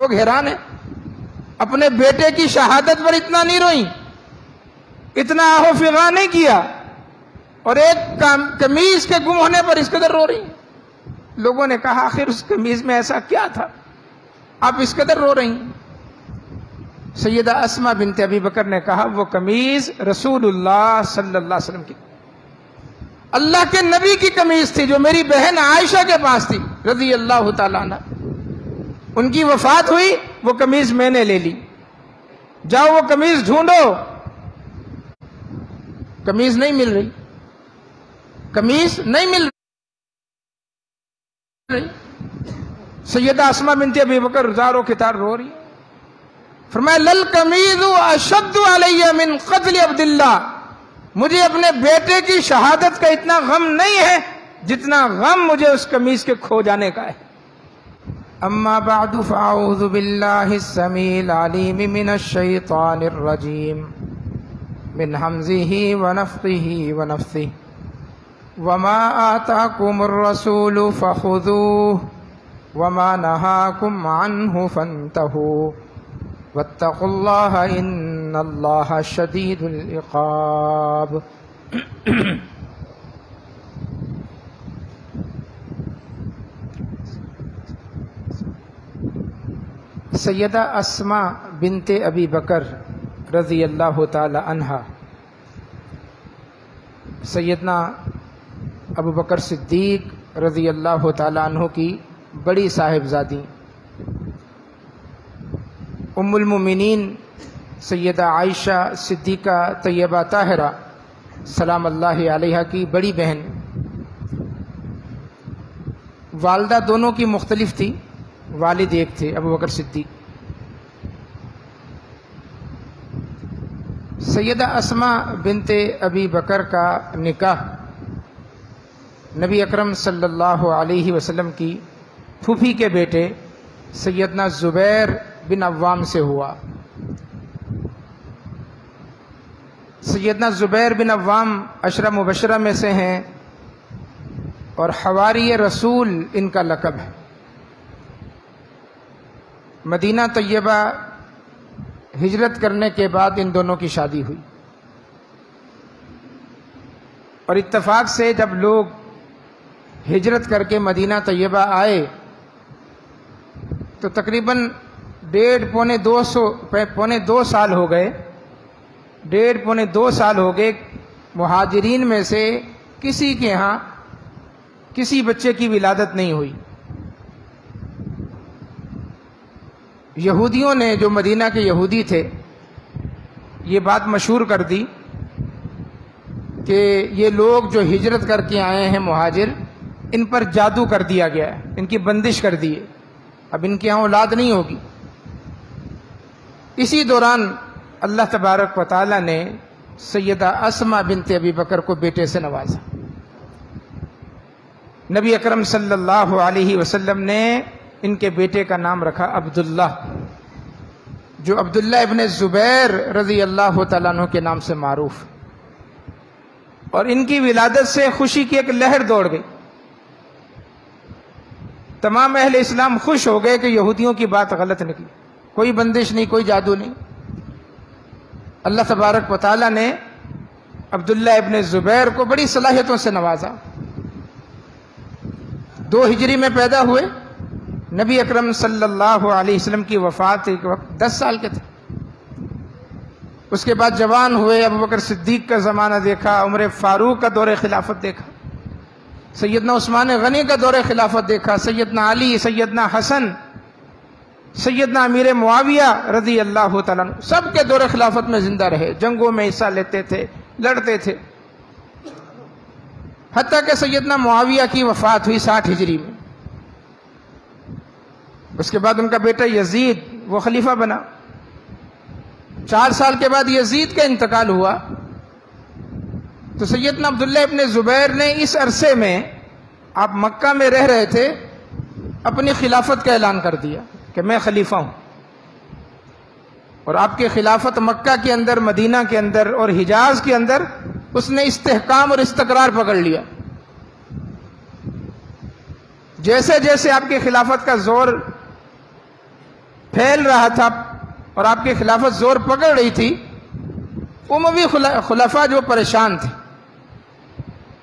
لوگ حیران ہیں، اپنے بیٹے کی شہادت پر اتنا نہیں روئیں، اتنا آہ و فغاں نہیں کیا، اور ایک قمیض کے گم ہونے پر اس قدر رو رہی ہیں۔ لوگوں نے کہا آخر اس قمیض میں ایسا کیا تھا آپ اس قدر رو رہی ہیں؟ سیدہ اسماء بنت ابی بکر نے کہا وہ قمیض رسول اللہ صلی اللہ علیہ وسلم کی، اللہ کے نبی کی قمیض تھی جو میری بہن عائشہ کے پاس تھی رضی اللہ تعالیٰ عنہ۔ ان کی وفات ہوئی، وہ قمیض میں نے لے لی، جاؤ وہ قمیض ڈھونڈو، قمیض نہیں مل رہی، قمیض نہیں مل رہی۔ سیدہ اسماء بنت ابی بکر زاروں کے تار رو رہی، فرمایا لل قمیض اشد علی من قتل عبداللہ، مجھے اپنے بیٹے کی شہادت کا اتنا غم نہیں ہے جتنا غم مجھے اس قمیض کے کھو جانے کا ہے۔ اما بعد فاعوذ باللہ السمیع العلیم من الشیطان الرجیم من حمزہ ونفخہ ونفثہ وما آتاکم الرسول فخذوہ وما نہاکم عنہ فانتہوا واتقوا اللہ ان اللہ شدید العقاب۔ سیدہ اسماء بنت ابی بکر رضی اللہ تعالی عنہا سیدنا ابو بکر صدیق رضی اللہ تعالی عنہ کی بڑی صاحبزادی، ام المومنین سیدہ عائشہ صدیقہ طیبہ طاہرہ سلام اللہ علیہا کی بڑی بہن۔ والدہ دونوں کی مختلف تھی، والد ایک تھے ابو بکر صدیق۔ سیدہ اسماء بنت ابی بکر کا نکاح نبی اکرم صلی اللہ علیہ وسلم کی پھوپھی کے بیٹے سیدنا زبیر بن عوام سے ہوا۔ سیدنا زبیر بن عوام عشرہ مبشرہ میں سے ہیں اور حواری رسول ان کا لقب ہے۔ مدینہ طیبہ ہجرت کرنے کے بعد ان دونوں کی شادی ہوئی، اور اتفاق سے جب لوگ ہجرت کر کے مدینہ طیبہ آئے تو تقریباً پونے دو سال ہو گئے، پونے دو سال ہو گئے مہاجرین میں سے کسی کے ہاں کسی بچے کی ولادت نہیں ہوئی۔ یہودیوں نے، جو مدینہ کے یہودی تھے، یہ بات مشہور کر دی کہ یہ لوگ جو ہجرت کر کے آئے ہیں مہاجر، ان پر جادو کر دیا گیا ہے، ان کی بندش کر دی ہے، اب ان کے یہاں اولاد نہیں ہوگی۔ اسی دوران اللہ تبارک و تعالی نے سیدہ اسماء بنت ابی بکر کو بیٹے سے نوازا۔ نبی اکرم صلی اللہ علیہ وسلم نے ان کے بیٹے کا نام رکھا عبداللہ، جو عبداللہ ابن زبیر رضی اللہ تعالیٰ عنہ کے نام سے معروف، اور ان کی ولادت سے خوشی کی ایک لہر دوڑ گئی۔ تمام اہل اسلام خوش ہو گئے کہ یہودیوں کی بات غلط نکلی، کوئی بندش نہیں، کوئی جادو نہیں۔ اللہ تبارک و تعالیٰ نے عبداللہ ابن زبیر کو بڑی صلاحیتوں سے نوازا۔ 2 ہجری میں پیدا ہوئے، نبی اکرم صلی اللہ علیہ وسلم کی وفات کے وقت 10 سال کے تھے۔ اس کے بعد جوان ہوئے، ابو بکر صدیق کا زمانہ دیکھا، عمر فاروق کا دور خلافت دیکھا، سیدنا عثمان غنی کا دور خلافت دیکھا، سیدنا علی، سیدنا حسن، سیدنا امیر معاویہ رضی اللہ تعالیٰ عنہ، سب کے دور خلافت میں زندہ رہے، جنگوں میں حصہ لیتے تھے، لڑتے تھے، حتیٰ کہ سیدنا معاویہ کی وفات ہوئی 60 ہجری میں۔ اس کے بعد ان کا بیٹا یزید وہ خلیفہ بنا۔ 4 سال کے بعد یزید کا انتقال ہوا تو سیدنا عبداللہ ابن زبیر نے اس عرصے میں، آپ مکہ میں رہ رہے تھے، اپنی خلافت کا اعلان کر دیا کہ میں خلیفہ ہوں، اور آپ کی خلافت مکہ کے اندر، مدینہ کے اندر اور حجاز کے اندر اس نے استحکام اور استقرار پکڑ لیا۔ جیسے جیسے آپ کی خلافت کا زور پھیل رہا تھا اور آپ کی خلافت زور پکڑ رہی تھی، اموی خلفاء جو پریشان تھے،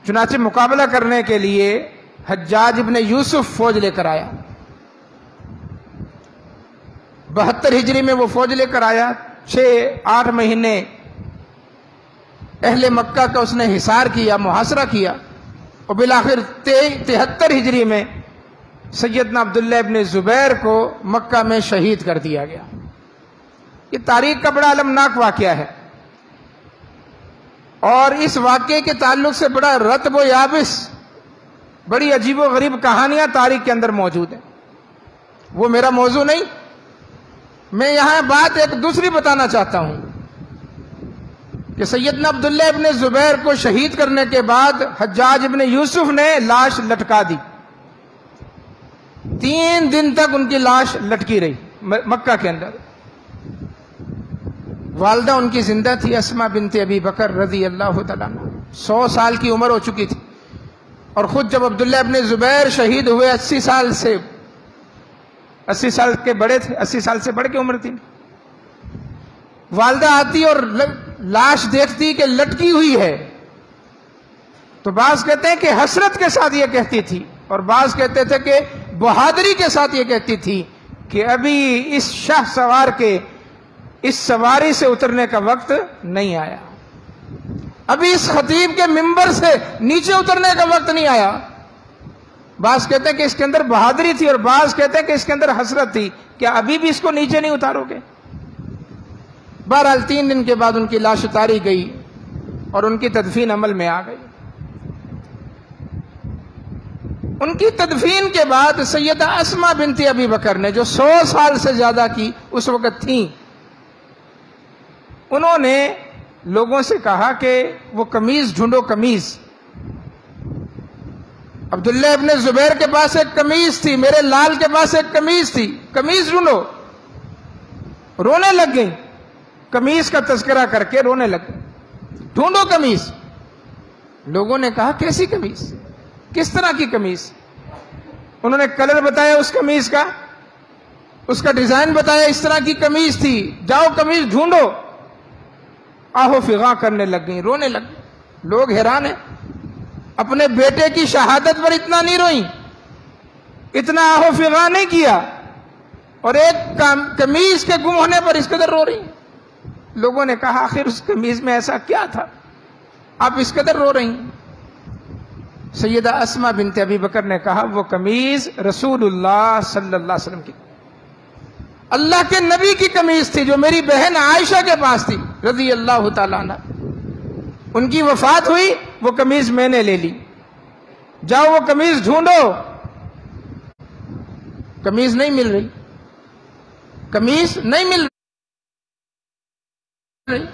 چنانچہ مقابلہ کرنے کے لیے حجاج ابن یوسف فوج لے کر آیا۔ 72 ہجری میں وہ فوج لے کر آیا۔ 6-8 مہینے اہل مکہ کا اس نے حصار کیا، محاصرہ کیا، اور بالآخر 73 ہجری میں سیدنا عبداللہ ابن زبیر کو مکہ میں شہید کر دیا گیا۔ یہ تاریخ کا بڑا المناک واقعہ ہے، اور اس واقعے کے تعلق سے بڑا رتب و یابس، بڑی عجیب و غریب کہانیاں تاریخ کے اندر موجود ہیں۔ وہ میرا موضوع نہیں، میں یہاں بات ایک دوسری بتانا چاہتا ہوں کہ سیدنا عبداللہ ابن زبیر کو شہید کرنے کے بعد حجاج ابن یوسف نے لاش لٹکا دی۔ 3 دن تک ان کی لاش لٹکی رہی مکہ کے اندر۔ والدہ ان کی زندہ تھی، اسماء بنت ابی بکر رضی اللہ تعالیٰ عنہ، 100 سال کی عمر ہو چکی تھی، اور خود جب عبداللہ ابن زبیر شہید ہوئے 80 سال کے بڑے تھے، 80 سال سے بڑھ کے عمر تھی۔ والدہ آتی اور لاش دیکھتی کہ لٹکی ہوئی ہے، تو بعض کہتے ہیں کہ حسرت کے ساتھ یہ کہتی تھی، اور بعض کہتے تھے کہ بہادری کے ساتھ یہ کہتی تھی کہ ابھی اس شاہ سوار کے اس سواری سے اترنے کا وقت نہیں آیا، ابھی اس خطیب کے منبر سے نیچے اترنے کا وقت نہیں آیا۔ بعض کہتے ہیں کہ اس کے اندر بہادری تھی، اور بعض کہتے ہیں کہ اس کے اندر حسرت تھی، کیا ابھی بھی اس کو نیچے نہیں اتارو گے؟ بہرحال 3 دن کے بعد ان کی لاش اتاری گئی اور ان کی تدفین عمل میں آ گئی۔ ان کی تدفین کے بعد سیدہ اسماء بنت ابی بکر نے، جو 100 سال سے زیادہ کی اس وقت تھیں، انہوں نے لوگوں سے کہا کہ وہ قمیض ڈھونڈو، قمیض۔ عبداللہ ابن زبیر کے پاس ایک قمیض تھی، میرے لال کے پاس ایک قمیض تھی، قمیض ڈھونڈو۔ رونے لگ گئی، قمیض کا تذکرہ کر کے رونے لگ گئی، ڈھونڈو قمیض۔ لوگوں نے کہا کیسی قمیض، کس طرح کی قمیض؟ انہوں نے کلر بتایا اس قمیض کا، اس کا ڈیزائن بتایا، اس طرح کی قمیض تھی، جاؤ قمیض ڈھونڈو۔ آہو فغاں کرنے لگ گئی، رونے لگ گئی۔ لوگ حیران ہیں، اپنے بیٹے کی شہادت پر اتنا نہیں روئیں، اتنا آہو فغاں نہیں کیا، اور ایک قمیض کے گم ہونے پر اس قدر رو رہی ہیں۔ لوگوں نے کہا آخر اس قمیض میں ایسا کیا تھا آپ اس قدر رو رہی ہیں؟ سیدہ اسماء بنت ابی بکر نے کہا وہ قمیض رسول اللہ صلی اللہ علیہ وسلم کی، اللہ کے نبی کی قمیض تھی، جو میری بہن عائشہ کے پاس تھی رضی اللہ تعالیٰ عنہ۔ ان کی وفات ہوئی، وہ قمیض میں نے لے لی، جاؤ وہ قمیض ڈھونڈو۔ قمیض نہیں مل رہی، قمیض نہیں مل رہی۔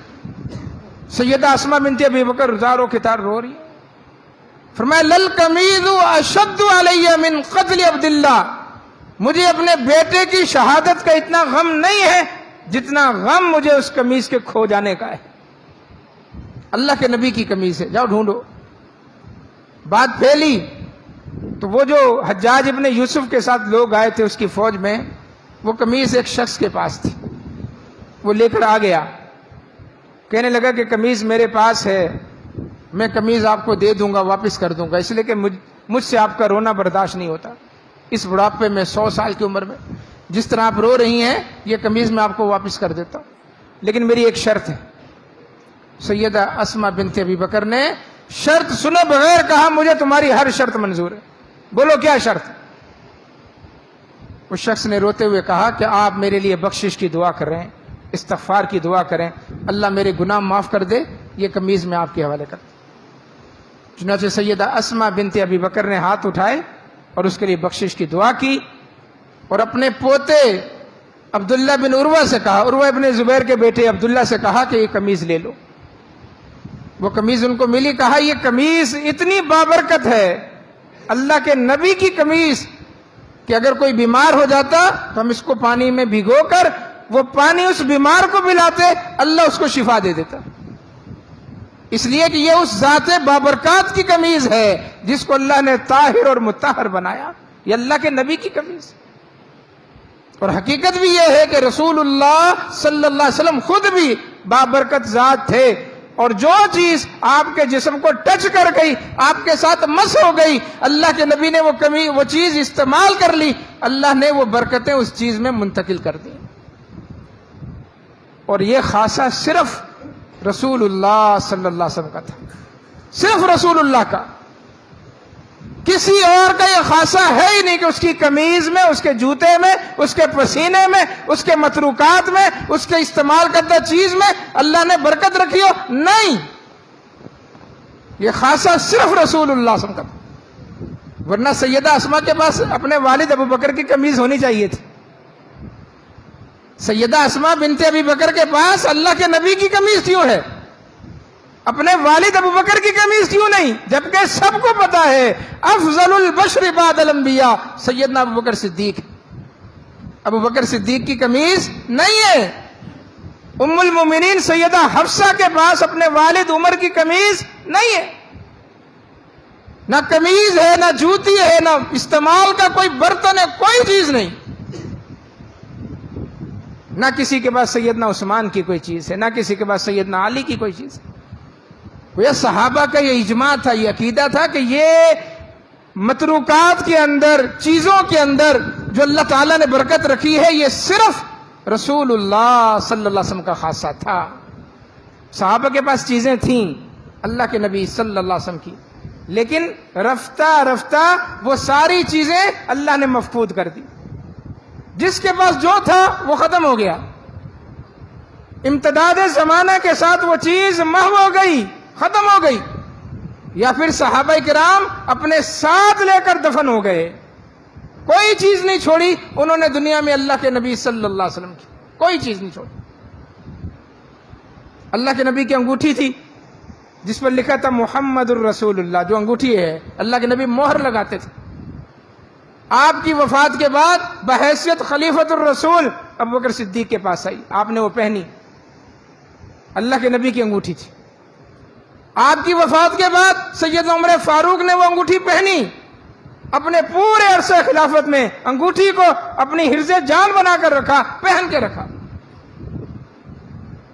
سیدہ اسماء بنت ابی بکر زاروں کے تار رو رہی، فرمایا لل قمیض اشد علی من قتل عبداللہ، مجھے اپنے بیٹے کی شہادت کا اتنا غم نہیں ہے جتنا غم مجھے اس قمیض کے کھو جانے کا ہے۔ اللہ کے نبی کی قمیض ہے، جاؤ ڈھونڈو۔ بات پھیلی تو وہ جو حجاج ابن یوسف کے ساتھ لوگ آئے تھے اس کی فوج میں، وہ قمیض ایک شخص کے پاس تھی، وہ لے کر آ گیا، کہنے لگا کہ قمیض میرے پاس ہے، میں قمیض آپ کو دے دوں گا، واپس کر دوں گا، اس لیے کہ مجھ سے آپ کا رونا برداشت نہیں ہوتا، اس بڑھاپے میں 100 سال کی عمر میں جس طرح آپ رو رہی ہیں، یہ قمیض میں آپ کو واپس کر دیتا ہوں، لیکن میری ایک شرط ہے۔ سیدہ اسماء بنت ابی بکر نے شرط سنے بغیر کہا مجھے تمہاری ہر شرط منظور ہے، بولو کیا شرط؟ اس شخص نے روتے ہوئے کہا کہ آپ میرے لیے بخشش کی دعا کریں، استغفار کی دعا کریں، اللہ میرے گناہ معاف کر دے، یہ قمیض میں آپ کے حوالے کر دوں۔ چنانچہ سیدہ اسماء بنت ابی بکر نے ہاتھ اٹھائے اور اس کے لیے بخشش کی دعا کی، اور اپنے پوتے عبداللہ بن عروہ سے کہا، عروہ ابن زبیر کے بیٹے عبداللہ سے کہا کہ یہ قمیض لے لو۔ وہ قمیض ان کو ملی، کہا یہ قمیض اتنی بابرکت ہے، اللہ کے نبی کی قمیض، کہ اگر کوئی بیمار ہو جاتا تو ہم اس کو پانی میں بھگو کر وہ پانی اس بیمار کو پلاتے، اللہ اس کو شفا دے دیتا، اس لیے کہ یہ اس ذات بابرکات کی قمیض ہے جس کو اللہ نے طاہر اور مطہر بنایا، یہ اللہ کے نبی کی قمیض۔ اور حقیقت بھی یہ ہے کہ رسول اللہ صلی اللہ علیہ وسلم خود بھی بابرکت ذات تھے، اور جو چیز آپ کے جسم کو ٹچ کر گئی، آپ کے ساتھ مس ہو گئی، اللہ کے نبی نے وہ چیز استعمال کر لی، اللہ نے وہ برکتیں اس چیز میں منتقل کر دی۔ اور یہ خاصہ صرف رسول اللہ صلی اللہ علیہ وسلم کا تھا، صرف رسول اللہ کا، کسی اور کا یہ خاصہ ہے ہی نہیں کہ اس کی قمیض میں، اس کے جوتے میں، اس کے پسینے میں، اس کے متروکات میں، اس کے استعمال کردہ چیز میں اللہ نے برکت رکھی ہو، نہیں، یہ خاصہ صرف رسول اللہ صلی اللہ علیہ وسلم کا تھا۔ ورنہ سیدہ اسماء کے پاس اپنے والد ابو بکر کی قمیض ہونی چاہیے تھی، سیدہ اسماء بنت ابی بکر کے پاس اللہ کے نبی کی قمیض کیوں ہے، اپنے والد ابو بکر کی قمیض کیوں نہیں؟ جبکہ سب کو پتا ہے افضل البشر بعد الانبیاء سیدنا ابو بکر صدیق، ابو بکر صدیق کی قمیض نہیں ہے۔ ام المومنین سیدہ حفصہ کے پاس اپنے والد عمر کی قمیض نہیں ہے، نہ قمیض ہے، نہ جوتی ہے، نہ استعمال کا کوئی برتن ہے، کوئی چیز نہیں، نہ کسی کے پاس سیدنا عثمان کی کوئی چیز ہے، نہ کسی کے پاس سیدنا علی کی کوئی چیز ہے۔ یہ صحابہ کا یہ اجماع تھا، یہ عقیدہ تھا کہ یہ متروکات کے اندر، چیزوں کے اندر جو اللہ تعالیٰ نے برکت رکھی ہے، یہ صرف رسول اللہ صلی اللہ علیہ وسلم کا خاصہ تھا۔ صحابہ کے پاس چیزیں تھیں اللہ کے نبی صلی اللہ علیہ وسلم کی، لیکن رفتہ رفتہ وہ ساری چیزیں اللہ نے مفقود کر دی، جس کے پاس جو تھا وہ ختم ہو گیا، امتداد زمانہ کے ساتھ وہ چیز محو ہو گئی، ختم ہو گئی، یا پھر صحابہ کرام اپنے ساتھ لے کر دفن ہو گئے، کوئی چیز نہیں چھوڑی انہوں نے دنیا میں اللہ کے نبی صلی اللہ علیہ وسلم کی، کوئی چیز نہیں چھوڑی۔ اللہ کے نبی کی انگوٹھی تھی جس پر لکھا تھا محمد الرسول اللہ، جو انگوٹھی ہے اللہ کے نبی مہر لگاتے تھے۔ آپ کی وفات کے بعد بحیثیت خلیفۃ الرسول ابو بکر صدیق کے پاس آئی، آپ نے وہ پہنی، اللہ کے نبی کی انگوٹھی تھی۔ آپ کی وفات کے بعد سیدنا عمر فاروق نے وہ انگوٹھی پہنی، اپنے پورے عرصے خلافت میں انگوٹھی کو اپنی حرز جان بنا کر رکھا، پہن کے رکھا۔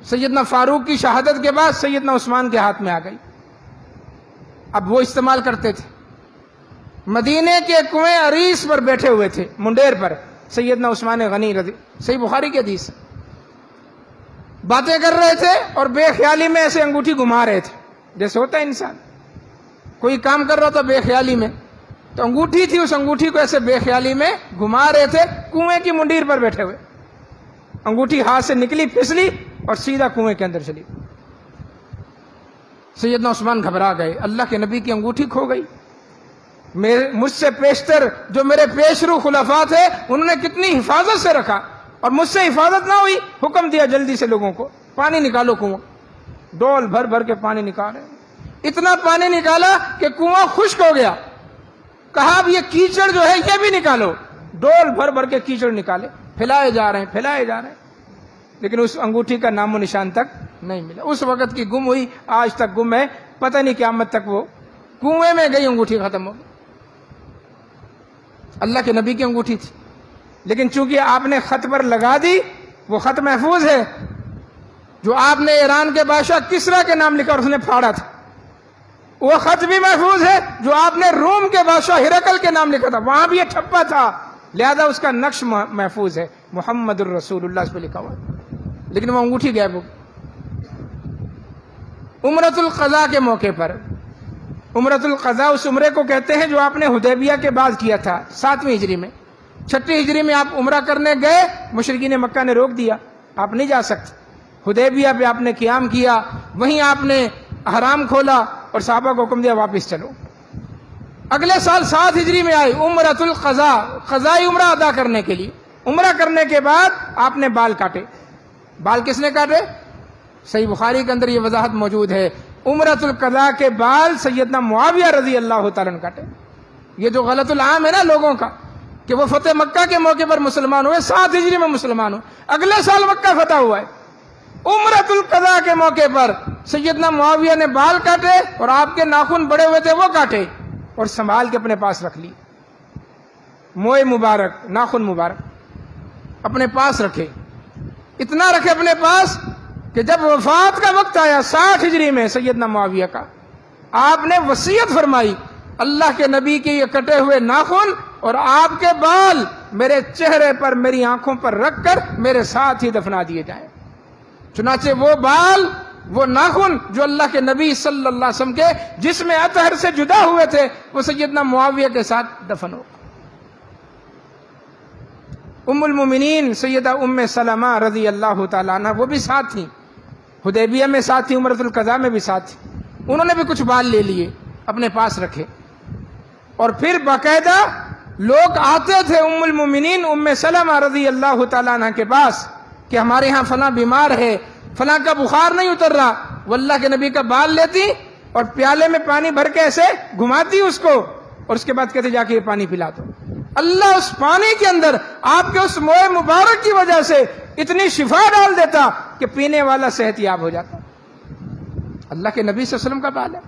سیدنا فاروق کی شہادت کے بعد سیدنا عثمان کے ہاتھ میں آ گئی، اب وہ استعمال کرتے تھے۔ مدینے کے کنویں عریس پر بیٹھے ہوئے تھے، منڈیر پر، سیدنا عثمان غنی رضی، صحیح بخاری کی حدیث، باتیں کر رہے تھے اور بے خیالی میں ایسے انگوٹھی گھما رہے تھے، جیسے ہوتا ہے انسان کوئی کام کر رہا تھا بے خیالی میں، تو انگوٹھی تھی، اس انگوٹھی کو ایسے بے خیالی میں گھما رہے تھے، کنویں کی منڈیر پر بیٹھے ہوئے، انگوٹھی ہاتھ سے نکلی، پھسلی اور سیدھا کنویں کے اندر چلی۔ سیدنا عثمان گھبرا گئے، اللہ کے نبی کی انگوٹھی کھو گئی، مجھ سے پیشتر جو میرے پیشرو خلفاء تھے انہوں نے کتنی حفاظت سے رکھا، اور مجھ سے حفاظت نہ ہوئی، حکم دیا جلدی سے لوگوں کو پانی نکالو، کنواں ڈول بھر بھر کے پانی نکالے، اتنا پانی نکالا کہ کنواں خشک ہو گیا، کہا اب یہ کیچڑ جو ہے یہ بھی نکالو، ڈول بھر بھر کے کیچڑ نکالے، پھیلائے جا رہے ہیں، پھیلائے جا رہے ہیں، لیکن اس انگوٹھی کا نام و نشان تک نہیں ملا۔ اس وقت کی گم ہوئی، آج تک گم ہے، پتہ نہیں قیامت تک وہ کنویں میں گئی، انگوٹھی ختم ہو گئی۔ اللہ کے نبی کی انگوٹھی تھی، لیکن چونکہ آپ نے خط پر لگا دی، وہ خط محفوظ ہے جو آپ نے ایران کے بادشاہ کسرا کے نام لکھا اور اس نے پھاڑا تھا، وہ خط بھی محفوظ ہے جو آپ نے روم کے بادشاہ ہرقل کے نام لکھا تھا، وہاں بھی یہ ٹھپا تھا، لہذا اس کا نقش محفوظ ہے، محمد الرسول اللہ اس پہ لکھا ہوا ہے، لیکن وہ انگوٹھی غائب ہو گئی۔ عمرۃ القضاء کے موقع پر، عمرۃ القضاء اس عمرے کو کہتے ہیں جو آپ نے حدیبیہ کے بعد کیا تھا 7ویں ہجری میں، 6 ہجری میں آپ عمرہ کرنے گئے، مشرکین مکہ نے روک دیا، آپ نہیں جا سکتے، حدیبیہ پہ آپ نے قیام کیا، وہیں آپ نے احرام کھولا اور صحابہ کو حکم دیا واپس چلو۔ اگلے سال 7 ہجری میں آئی عمرۃ القضاء، قضائی عمرہ ادا کرنے کے لیے، عمرہ کرنے کے بعد آپ نے بال کاٹے، بال کس نے کاٹے؟ صحیح بخاری کے اندر یہ وضاحت موجود ہے، عمرۃ القضاء کے بال سیدنا معاویہ رضی اللہ تعالیٰ نے کاٹے۔ یہ جو غلط العام ہے نا لوگوں کا کہ وہ فتح مکہ کے موقع پر مسلمان ہوئے، 7 ہجری میں مسلمان ہوئے، اگلے سال مکہ فتح ہوا ہے، عمرۃ القضاء کے موقع پر سیدنا معاویہ نے بال کاٹے اور آپ کے ناخن بڑے ہوئے تھے وہ کاٹے اور سنبھال کے اپنے پاس رکھ لی، موئے مبارک، ناخن مبارک۔ اپنے پاس رکھے، اتنا رکھے اپنے پاس کہ جب وفات کا وقت آیا 60 ہجری میں سیدنا معاویہ کا، آپ نے وصیت فرمائی اللہ کے نبی کے یہ کٹے ہوئے ناخن اور آپ کے بال میرے چہرے پر میری آنکھوں پر رکھ کر میرے ساتھ ہی دفنا دیے جائیں۔ چنانچہ وہ بال، وہ ناخن جو اللہ کے نبی صلی اللہ علیہ وسلم کے جسم اطہر سے جدا ہوئے تھے، وہ سیدنا معاویہ کے ساتھ دفن ہو۔ ام المومنین سیدہ ام سلمہ رضی اللہ تعالیٰ عنہ وہ بھی ساتھ تھیں، حدیبیہ میں ساتھ تھیں، عمرۃ القضاء میں بھی ساتھ تھیں۔ انہوں نے بھی کچھ بال لے لیے، اپنے پاس رکھے، اور پھر باقاعدہ لوگ آتے تھے ام المومنین ام سلمہ رضی اللہ تعالیٰ عنہ کے پاس کہ ہمارے ہاں فلاں بیمار ہے، فلاں کا بخار نہیں اتر رہا، وہ اللہ کے نبی کا بال لیتی اور پیالے میں پانی بھر کے ایسے گھماتی اس کو، اور اس کے بعد کہتے جا کے یہ پانی پلا دو۔ اللہ اس پانی کے اندر آپ کے اس موئے مبارک کی وجہ سے اتنی شفا ڈال دیتا کہ پینے والا صحت یاب ہو جاتا۔ اللہ کے نبی صلی اللہ علیہ وسلم کا بال ہے،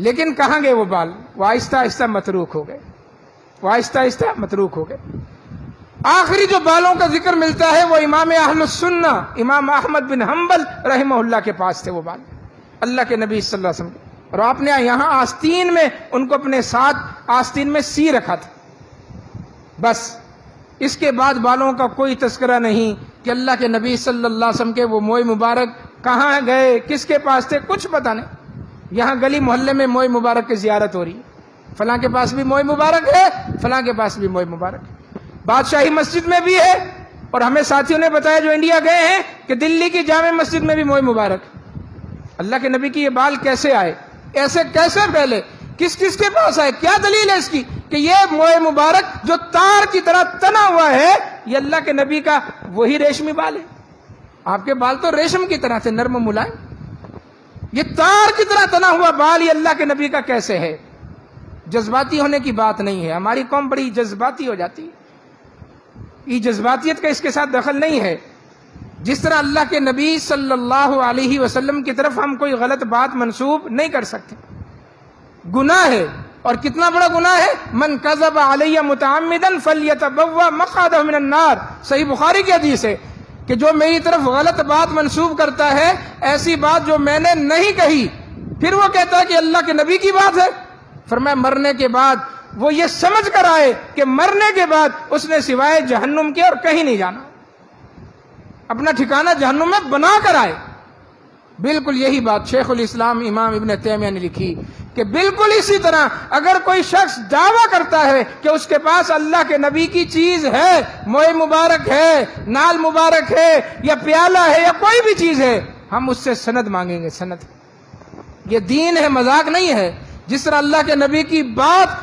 لیکن کہاں گئے وہ بال؟ وہ آہستہ آہستہ متروک ہو گئے، وہ آہستہ آہستہ متروک ہو گئے۔ آخری جو بالوں کا ذکر ملتا ہے وہ امام اہل السنہ امام احمد بن حنبل رحمہ اللہ کے پاس تھے وہ بال، اللہ کے نبی صلی اللہ علیہ وسلم، اور آپ نے یہاں آستین میں ان کو اپنے ساتھ آستین میں سی رکھا تھا۔ بس اس کے بعد بالوں کا کوئی تذکرہ نہیں کہ اللہ کے نبی صلی اللہ علیہ وسلم کے وہ موئے مبارک کہاں گئے، کس کے پاس تھے، کچھ پتہ نہیں۔ یہاں گلی محلے میں موئے مبارک کی زیارت ہو رہی ہے، فلاں کے پاس بھی موئے مبارک ہے، فلاں کے پاس بھی موئے مبارک ہے، بادشاہی مسجد میں بھی ہے، اور ہمیں ساتھیوں نے بتایا جو انڈیا گئے ہیں کہ دلی کی جامع مسجد میں بھی موئے مبارک۔ اللہ کے نبی کی یہ بال کیسے آئے، ایسے کیسے پھیلے، کس کس کے پاس آئے، کیا دلیل ہے اس کی کہ یہ موئے مبارک جو تار کی طرح تنا ہوا ہے یہ اللہ کے نبی کا وہی ریشمی بال ہے؟ آپ کے بال تو ریشم کی طرح تھے، نرم و ملائم، یہ تار کی طرح تنا ہوا بال یہ اللہ کے نبی کا کیسے ہے؟ جذباتی ہونے کی بات نہیں ہے، ہماری قوم بڑی جذباتی ہو جاتی ہے، یہ جذباتیت کا اس کے ساتھ دخل نہیں ہے۔ جس طرح اللہ کے نبی صلی اللہ علیہ وسلم کی طرف ہم کوئی غلط بات منسوب نہیں کر سکتے، گناہ ہے، اور کتنا بڑا گناہ ہے، من کذب علی متعمدا فلیتبوأ مقعدہ من النار، صحیح بخاری کی حدیث ہے کہ جو میری طرف غلط بات منسوب کرتا ہے، ایسی بات جو میں نے نہیں کہی، پھر وہ کہتا ہے کہ اللہ کے نبی کی بات ہے، فرمایا مرنے کے بعد وہ یہ سمجھ کر آئے کہ مرنے کے بعد اس نے سوائے جہنم کے اور کہیں نہیں جانا، اپنا ٹھکانہ جہنم میں بنا کر آئے۔ بالکل یہی بات شیخ الاسلام امام ابن تیمیہ نے لکھی کہ بالکل اسی طرح اگر کوئی شخص دعویٰ کرتا ہے کہ اس کے پاس اللہ کے نبی کی چیز ہے، موئے مبارک ہے، نال مبارک ہے، یا پیالہ ہے، یا کوئی بھی چیز ہے، ہم اس سے سند مانگیں گے، سند۔ یہ دین ہے، مذاق نہیں ہے۔ جس طرح اللہ کے نبی کی بات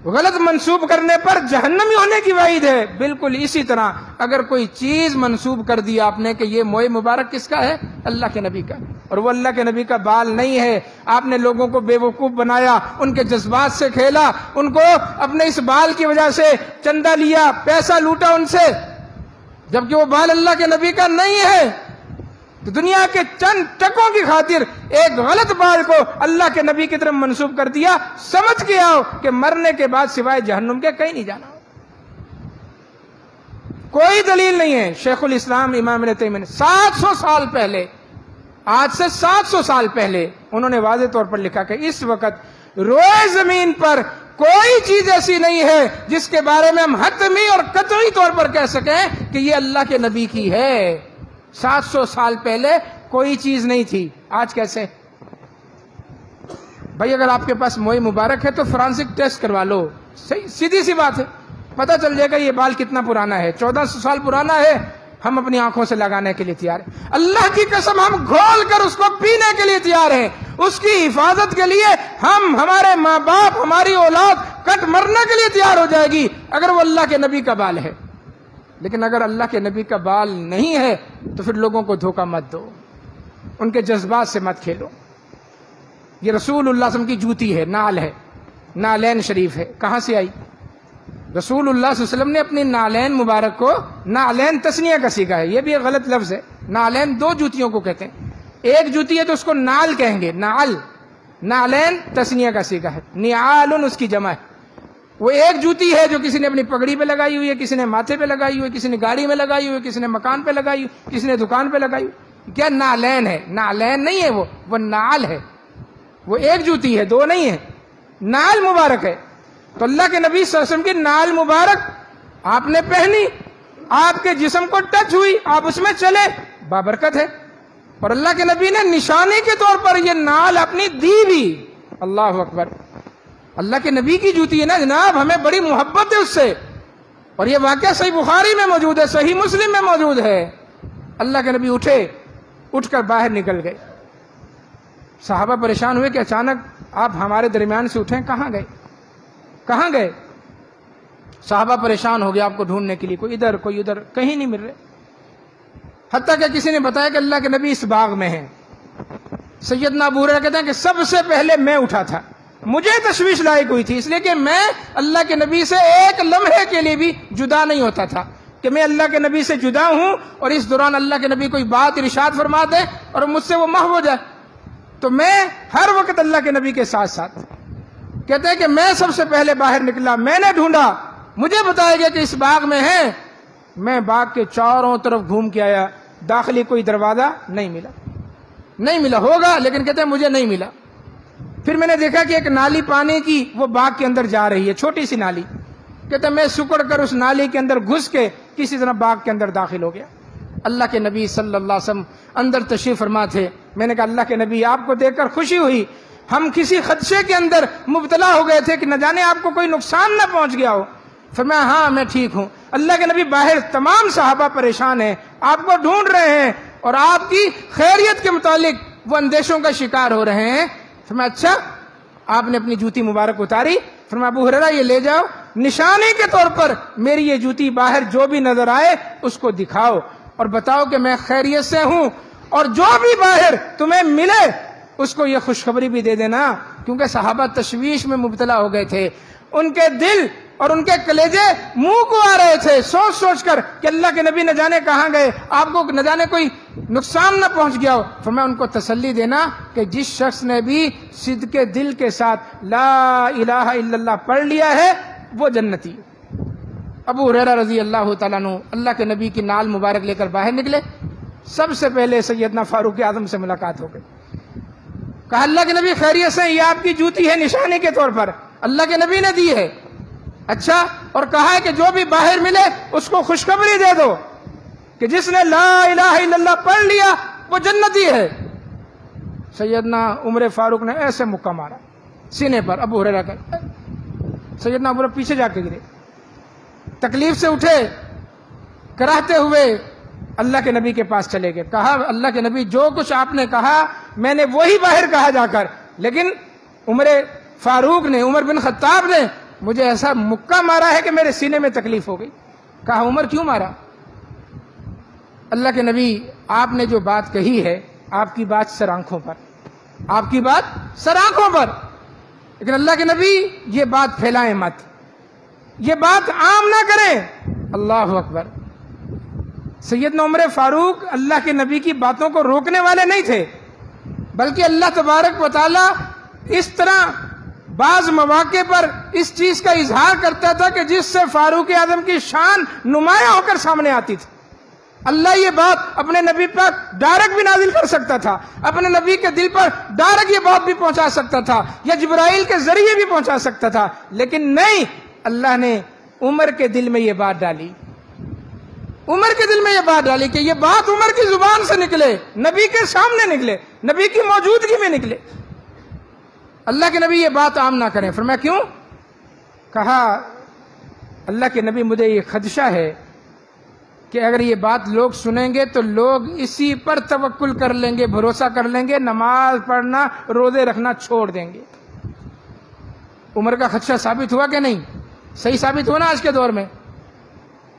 غلط منسوب کرنے پر جہنمی ہونے کی وعید ہے، بالکل اسی طرح اگر کوئی چیز منسوب کر دی آپ نے کہ یہ موئے مبارک کس کا ہے، اللہ کے نبی کا، اور وہ اللہ کے نبی کا بال نہیں ہے، آپ نے لوگوں کو بے وقوف بنایا، ان کے جذبات سے کھیلا، ان کو اپنے اس بال کی وجہ سے چندہ لیا، پیسہ لوٹا ان سے، جبکہ وہ بال اللہ کے نبی کا نہیں ہے۔ تو دنیا کے چند ٹکوں کی خاطر ایک غلط بال کو اللہ کے نبی کی طرف منسوب کر دیا، سمجھ کے آؤ کہ مرنے کے بعد سوائے جہنم کے کہیں نہیں جانا، کوئی دلیل نہیں ہے۔ شیخ الاسلام امام ابن تیمیہ نے 700 سال پہلے، آج سے 700 سال پہلے انہوں نے واضح طور پر لکھا کہ اس وقت روئے زمین پر کوئی چیز ایسی نہیں ہے جس کے بارے میں ہم حتمی اور قطعی طور پر کہہ سکیں کہ یہ اللہ کے نبی کی ہے۔ 700 سال پہلے کوئی چیز نہیں تھی، آج کیسے؟ بھائی اگر آپ کے پاس موئے مبارک ہے تو فرانسک ٹیسٹ کروا لو، سیدھی سی بات ہے، پتہ چل جائے گا یہ بال کتنا پرانا ہے، 1400 سال پرانا ہے، ہم اپنی آنکھوں سے لگانے کے لیے تیار ہیں۔ اللہ کی قسم ہم گھول کر اس کو پینے کے لیے تیار ہیں، اس کی حفاظت کے لیے ہم، ہمارے ماں باپ، ہماری اولاد کٹ مرنے کے لیے تیار ہو جائے گی اگر وہ اللہ کے نبی کا بال ہے۔ لیکن اگر اللہ کے نبی کا بال نہیں ہے تو پھر لوگوں کو دھوکہ مت دو، ان کے جذبات سے مت کھیلو۔ یہ رسول اللہ صلی اللہ علیہ وسلم کی جوتی ہے، نال ہے، نالین شریف ہے، کہاں سے آئی؟ رسول اللہ صلی اللہ علیہ وسلم نے اپنی نالین مبارک کو، نالین تسنیہ کا سیکھا ہے، یہ بھی ایک غلط لفظ ہے، نالین دو جوتیوں کو کہتے ہیں، ایک جوتی ہے تو اس کو نال کہیں گے، نال، نالین تسنیہ کا سیکھا ہے، نعال اس کی جمع ہے۔ وہ ایک جوتی ہے جو کسی نے اپنی پگڑی پہ لگائی ہوئی ہے، کسی نے ماتھے پہ لگائی ہوئی ہے، کسی نے گاڑی میں لگائی ہوئی ہے، کسی نے مکان پہ لگائی ہوئی، کسی نے دکان پہ لگائی ہوئی. کیا نالین ہے؟ نالین نہیں ہے، وہ نال ہے. وہ ایک جوتی ہے، دو نہیں ہے، نال مبارک ہے. تو اللہ کے نبی صلی اللہ علیہ وسلم کی نال مبارک آپ نے پہنی، آپ کے جسم کو ٹچ ہوئی، آپ اس میں چلے، بابرکت ہے. اور اللہ کے نبی نے نشانی کے طور پر یہ نال اپنی دی بھی. اللہ اکبر. اللہ کے نبی کی جوتی ہے نا جناب، ہمیں بڑی محبت ہے اس سے. اور یہ واقعہ صحیح بخاری میں موجود ہے، صحیح مسلم میں موجود ہے. اللہ کے نبی اٹھ کر باہر نکل گئے. صحابہ پریشان ہوئے کہ اچانک آپ ہمارے درمیان سے اٹھیں، کہاں گئے؟ صحابہ پریشان ہو گئے آپ کو ڈھونڈنے کے لیے، کوئی ادھر کوئی ادھر، کہیں نہیں مل رہے. حتیٰ کہ کسی نے بتایا کہ اللہ کے نبی اس باغ میں ہیں. سیدنا ابو ہریرہ کہتے ہیں کہ سب سے پہلے میں اٹھا تھا، مجھے تشویش لاحق ہوئی تھی، اس لیے کہ میں اللہ کے نبی سے ایک لمحے کے لیے بھی جدا نہیں ہوتا تھا کہ میں اللہ کے نبی سے جدا ہوں اور اس دوران اللہ کے نبی کوئی بات ارشاد فرما دے اور مجھ سے وہ محو ہو جائے. تو میں ہر وقت اللہ کے نبی کے ساتھ ساتھ. کہتے ہیں کہ میں سب سے پہلے باہر نکلا، میں نے ڈھونڈا، مجھے بتایا گیا کہ اس باغ میں ہے. میں باغ کے چاروں طرف گھوم کے آیا، داخلی کوئی دروازہ نہیں ملا ہوگا، لیکن کہتے ہیں مجھے نہیں ملا. پھر میں نے دیکھا کہ ایک نالی پانی کی وہ باغ کے اندر جا رہی ہے، چھوٹی سی نالی. کہتے ہیں میں سکڑ کر اس نالی کے اندر گھس کے کسی طرح باغ کے اندر داخل ہو گیا. اللہ کے نبی صلی اللہ علیہ وسلم اندر تشریف فرما تھے. میں نے کہا اللہ کے نبی آپ کو دیکھ کر خوشی ہوئی، ہم کسی خدشے کے اندر مبتلا ہو گئے تھے کہ نہ جانے آپ کو کوئی نقصان نہ پہنچ گیا ہو. فرمایا ہاں میں ٹھیک ہوں. اللہ کے نبی باہر، تمام صحابہ پریشان ہیں، آپ کو ڈھونڈ رہے ہیں اور آپ کی خیریت کے متعلق وہ اندیشوں کا شکار ہو رہے ہیں. فرمایا اچھا. آپ نے اپنی جوتی مبارک اتاری. فرمایا ابو ہریرہ یہ لے جاؤ، نشانی کے طور پر میری یہ جوتی باہر جو بھی نظر آئے اس کو دکھاؤ اور بتاؤ کہ میں خیریت سے ہوں، اور جو بھی باہر تمہیں ملے اس کو یہ خوشخبری بھی دے دینا. کیونکہ صحابہ تشویش میں مبتلا ہو گئے تھے، ان کے دل اور ان کے کلیجے منہ کو آ رہے تھے سوچ کر کہ اللہ کے نبی نہ جانے کہاں گئے، آپ کو نہ جانے کوئی نقصان نہ پہنچ گیا ہو. فرمایا ان کو تسلی دینا کہ جس شخص نے بھی صدق دل کے ساتھ لا الہ الا اللہ پڑھ لیا ہے وہ جنتی. ابو ہریرہ رضی اللہ تعالیٰ عنہ اللہ کے نبی کی نال مبارک لے کر باہر نکلے. سب سے پہلے سیدنا فاروق اعظم سے ملاقات ہو گئی. کہا اللہ کے نبی خیریت سے؟ یہ آپ کی جوتی ہے نشانی کے طور پر، اللہ کے نبی نے دی ہے. اچھا، اور کہا ہے کہ جو بھی باہر ملے اس کو خوشخبری دے دو کہ جس نے لا الہ الا اللہ پڑھ لیا وہ جنتی ہے. سیدنا عمر فاروق نے ایسے مکہ مارا سینے پر ابو ہریرہ کا. سیدنا ابو ہریرہ پیچھے جا کے گرے، تکلیف سے اٹھے، کراہتے ہوئے اللہ کے نبی کے پاس چلے گئے. کہا اللہ کے نبی جو کچھ آپ نے کہا میں نے وہی باہر کہا جا کر، لیکن عمر فاروق نے، عمر بن خطاب نے مجھے ایسا مکہ مارا ہے کہ میرے سینے میں تکلیف ہو گئی. کہا عمر کیوں مارا؟ اللہ کے نبی آپ نے جو بات کہی ہے، آپ کی بات سر آنکھوں پر، آپ کی بات سر آنکھوں پر، لیکن اللہ کے نبی یہ بات پھیلائیں مت، یہ بات عام نہ کریں. اللہ اکبر. سیدنا عمر فاروق اللہ کے نبی کی باتوں کو روکنے والے نہیں تھے، بلکہ اللہ تبارک و تعالی اس طرح بعض مواقع پر اس چیز کا اظہار کرتا تھا کہ جس سے فاروق اعظم کی شان نمایاں ہو کر سامنے آتی تھی. اللہ یہ بات اپنے نبی پر ڈائریکٹ بھی نازل کر سکتا تھا، اپنے نبی کے دل پر ڈائریکٹ یہ بات بھی پہنچا سکتا تھا، یا جبرائیل کے ذریعے بھی پہنچا سکتا تھا، لیکن نہیں، اللہ نے عمر کے دل میں یہ بات ڈالی. عمر کے دل میں یہ بات ڈالی کہ یہ بات عمر کی زبان سے نکلے، نبی کے سامنے نکلے، نبی کی موجودگی میں نکلے. اللہ کے نبی یہ بات عام نہ کریں. فرمایا کیوں؟ کہا اللہ کے نبی مجھے یہ خدشہ ہے کہ اگر یہ بات لوگ سنیں گے تو لوگ اسی پر توکل کر لیں گے، بھروسہ کر لیں گے، نماز پڑھنا، روزے رکھنا چھوڑ دیں گے. عمر کا خدشہ ثابت ہوا کہ نہیں؟ صحیح ثابت ہوا نا آج کے دور میں.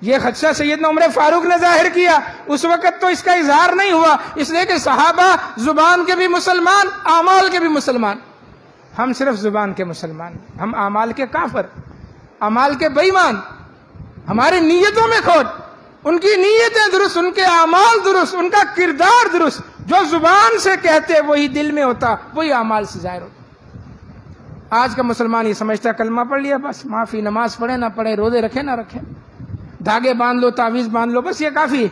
یہ خدشہ سیدنا عمر فاروق نے ظاہر کیا. اس وقت تو اس کا اظہار نہیں ہوا، اس لیے کہ صحابہ زبان کے بھی مسلمان، اعمال کے بھی مسلمان. ہم صرف زبان کے مسلمان، ہم اعمال کے کافر، اعمال کے بے ایمان. ہماری نیتوں میں کھوٹ، ان کی نیتیں درست، ان کے اعمال درست، ان کا کردار درست. جو زبان سے کہتے وہی دل میں ہوتا، وہی اعمال سے ظاہر ہوتا. آج کا مسلمان یہ سمجھتا ہے کلمہ پڑھ لیا بس معافی، نماز پڑھے نہ پڑھے، روزے رکھے نہ رکھے، دھاگے باندھ لو، تعویذ باندھ لو، بس یہ کافی ہے۔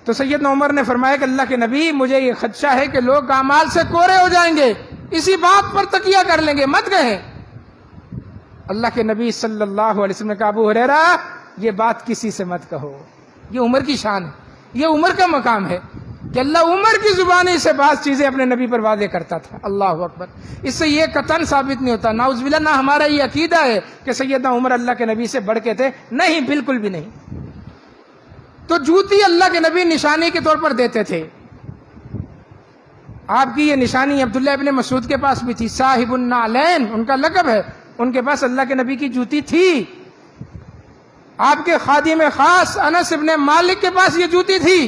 تو سیدنا عمر نے فرمایا کہ اللہ کے نبی مجھے یہ خدشہ ہے کہ لوگ اعمال سے کورے ہو جائیں گے، اسی بات پر تکیہ کر لیں گے، مت کہیں۔ اللہ کے نبی صلی اللہ علیہ وسلم نے کہا ابو ہریرہ یہ بات کسی سے مت کہو، یہ عمر کی شان ہے، یہ عمر کا مقام ہے کہ اللہ عمر کی زبانی سے بعض چیزیں اپنے نبی پر واضح کرتا تھا۔ اللہ اکبر۔ اس سے یہ قطعاً ثابت نہیں ہوتا، نعوذ باللہ، نہ ہمارا یہ عقیدہ ہے کہ سیدنا عمر اللہ کے نبی سے بڑھ کے تھے، نہیں، بالکل بھی نہیں۔ تو جوتی اللہ کے نبی نشانی کے طور پر دیتے تھے۔ آپ کی یہ نشانی عبداللہ ابن مسعود کے پاس بھی تھی، صاحب النعلین ان کا لقب ہے، ان کے پاس اللہ کے نبی کی جوتی تھی۔ آپ کے خادم خاص انس ابن مالک کے پاس یہ جوتی تھی۔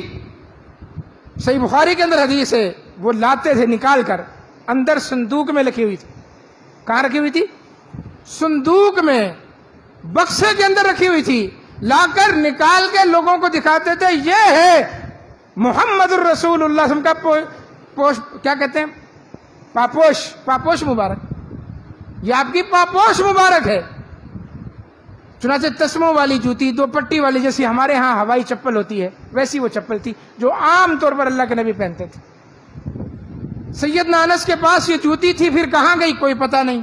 صحیح بخاری کے اندر حدیث ہے، وہ لاتے تھے نکال کر، اندر صندوق میں رکھی ہوئی تھی۔ کہاں رکھی ہوئی تھی؟ صندوق میں، بکسے کے اندر رکھی ہوئی تھی، لا کر نکال کے لوگوں کو دکھاتے تھے، یہ ہے محمد الرسول اللہ صلی اللہ علیہ وسلم کا کیا کہتے ہیں، پاپوش مبارک، یہ آپ کی پاپوش مبارک ہے۔ چنانچہ تسموں والی جوتی، دو پٹی والی، جیسی ہمارے ہاں ہوائی چپل ہوتی ہے، ویسی وہ چپل تھی جو عام طور پر اللہ کے نبی پہنتے تھے۔ سیدنا انس کے پاس یہ جوتی تھی، پھر کہاں گئی کوئی پتہ نہیں۔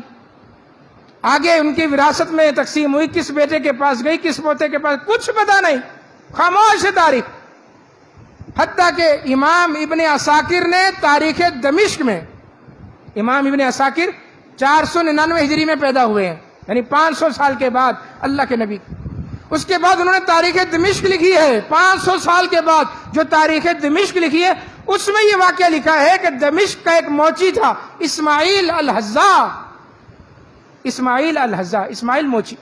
آگے ان کی وراثت میں تقسیم ہوئی، کس بیٹے کے پاس گئی، کس پوتے کے پاس، کچھ پتہ نہیں، خاموش ہے تاریخ۔ حتیٰ کہ امام ابن عساکر نے تاریخ دمشق میں، امام ابن عساکر 499 ہجری میں پیدا ہوئے ہیں، یعنی 500 سال کے بعد اللہ کے نبی۔ اس کے بعد انہوں نے تاریخ دمشق لکھی ہے، 500 سال کے بعد جو تاریخ دمشق لکھی ہے، اس میں یہ واقعہ لکھا ہے کہ دمشق کا ایک موچی تھا، اسماعیل الحزا، اسماعیل موچی۔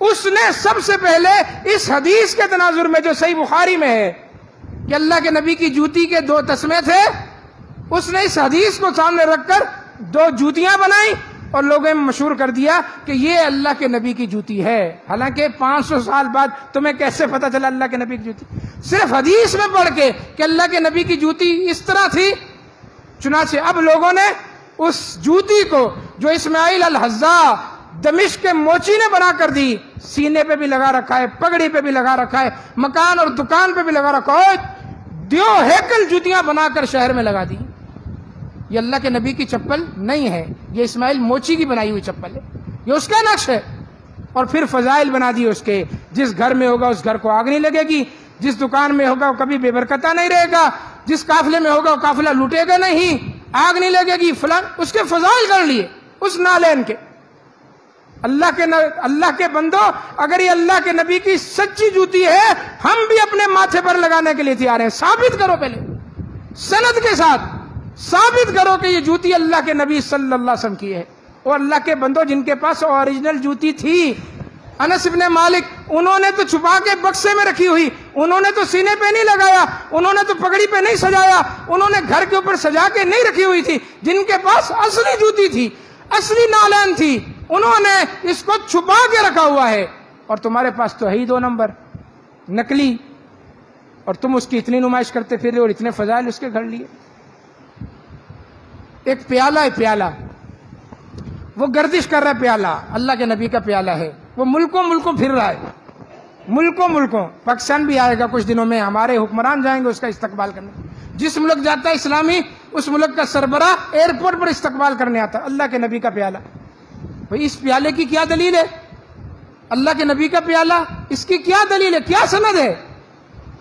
اس نے سب سے پہلے اس حدیث کے تناظر میں جو صحیح بخاری میں ہے کہ اللہ کے نبی کی جوتی کے 2 تسمے تھے، اس نے اس حدیث کو سامنے رکھ کر 2 جوتیاں بنائیں اور لوگوں میں مشہور کر دیا کہ یہ اللہ کے نبی کی جوتی ہے۔ حالانکہ 500 سال بعد تمہیں کیسے پتا چلا اللہ کے نبی کی جوتی؟ صرف حدیث میں پڑھ کے کہ اللہ کے نبی کی جوتی اس طرح تھی۔ چنانچہ اب لوگوں نے اس جوتی کو جو اسماعیل الحزا دمشق کے موچی نے بنا کر دی، سینے پہ بھی لگا رکھا ہے، پگڑی پہ بھی لگا رکھا ہے، مکان اور دکان پہ بھی لگا رکھا ہے، دیو ہیکل جوتیاں بنا کر شہر میں لگا دی۔ یہ اللہ کے نبی کی چپل نہیں ہے، یہ اسماعیل موچی کی بنائی ہوئی چپل ہے، یہ اس کا نقش ہے۔ اور پھر فضائل بنا دی اس کے، جس گھر میں ہوگا اس گھر کو آگ نہیں لگے گی، جس دکان میں ہوگا وہ کبھی بے برکتہ نہیں رہے گا، جس قافلے میں ہوگا وہ قافلہ لوٹے گا نہیں، آگ نہیں لگے گی، فلان، اس کے فضائل کر لیے اس نالین کے۔ اللہ کے بندو، اگر یہ اللہ کے نبی کی سچی جوتی ہے، ہم بھی اپنے ماتھے پر لگانے کے لیے تیار ہیں۔ ثابت کرو، پہلے سند کے ساتھ ثابت کرو کہ یہ جوتی اللہ کے نبی صلی اللہ علیہ وسلم کی ہے۔ اور اللہ کے بندو، جن کے پاس اوریجنل جوتی تھی، انس ابن مالک، انہوں نے تو چھپا کے بکسے میں رکھی ہوئی، انہوں نے تو سینے پہ نہیں لگایا، انہوں نے تو پگڑی پہ نہیں سجایا، انہوں نے گھر کے اوپر سجا کے نہیں رکھی ہوئی تھی۔ جن کے پاس اصلی جوتی تھی، اصلی نالین تھی، انہوں نے اس کو چھپا کے رکھا ہوا ہے۔ اور تمہارے پاس تو ہے ہی 2 نمبر نکلی، اور تم اس کی اتنی نمائش کرتے پھر رہے اور اتنے فضائل اس کے گھر لیے۔ ایک پیالہ ہے، پیالہ، وہ گردش کر رہا ہے، پیالہ اللہ کے نبی کا پیالہ ہے، وہ ملکوں پھر رہا ہے، ملکوں۔ پاکستان بھی آئے گا کچھ دنوں میں، ہمارے حکمران جائیں گے اس کا استقبال کرنے۔ جس ملک جاتا ہے اسلامی، اس ملک کا سربراہ ایئرپورٹ پر استقبال کرنے آتا ہے۔ اللہ کے نبی کا پیالہ، بھئی اس پیالے کی کیا دلیل ہے؟ اللہ کے نبی کا پیالہ، اس کی کیا دلیل ہے، کیا سند ہے؟